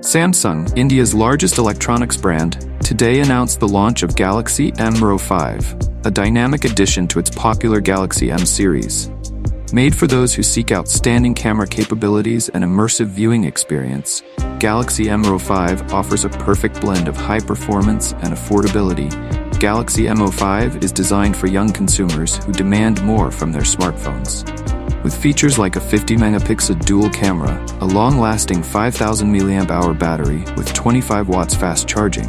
Samsung, India's largest electronics brand, today announced the launch of Galaxy M05, a dynamic addition to its popular Galaxy M series. Made for those who seek outstanding camera capabilities and immersive viewing experience, Galaxy M05 offers a perfect blend of high performance and affordability. Galaxy M05 is designed for young consumers who demand more from their smartphones. With features like a 50-megapixel dual camera, a long-lasting 5,000 mAh battery with 25 watts fast charging,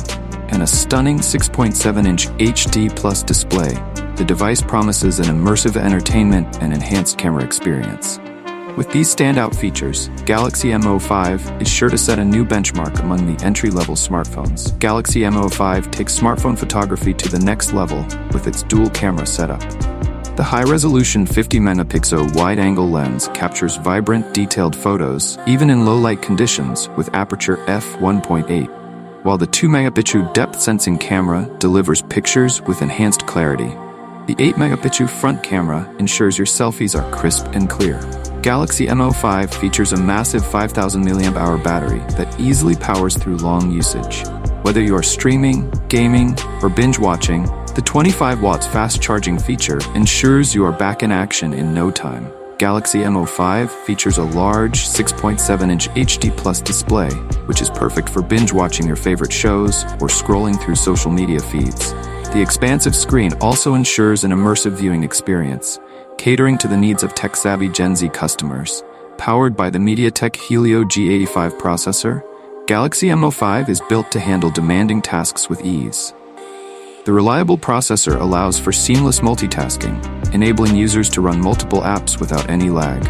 and a stunning 6.7-inch HD Plus display, the device promises an immersive entertainment and enhanced camera experience. With these standout features, Galaxy M05 is sure to set a new benchmark among the entry-level smartphones. Galaxy M05 takes smartphone photography to the next level with its dual camera setup. The high-resolution 50-megapixel wide-angle lens captures vibrant, detailed photos, even in low-light conditions, with aperture f1.8, while the 2-megapixel depth-sensing camera delivers pictures with enhanced clarity. The 8-megapixel front camera ensures your selfies are crisp and clear. Galaxy M05 features a massive 5,000 mAh battery that easily powers through long usage. Whether you are streaming, gaming, or binge-watching, the 25 watts fast charging feature ensures you are back in action in no time. Galaxy M05 features a large 6.7-inch HD Plus display, which is perfect for binge-watching your favorite shows or scrolling through social media feeds. The expansive screen also ensures an immersive viewing experience, catering to the needs of tech-savvy Gen Z customers. Powered by the MediaTek Helio G85 processor, Galaxy M05 is built to handle demanding tasks with ease. The reliable processor allows for seamless multitasking, enabling users to run multiple apps without any lag.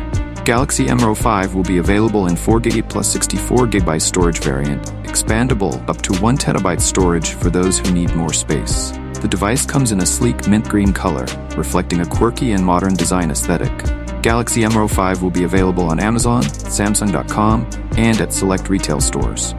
Galaxy M05 will be available in 4GB plus 64GB storage variant, expandable up to 1TB storage for those who need more space. The device comes in a sleek mint green color, reflecting a quirky and modern design aesthetic. Galaxy M05 will be available on Amazon, Samsung.com, and at select retail stores.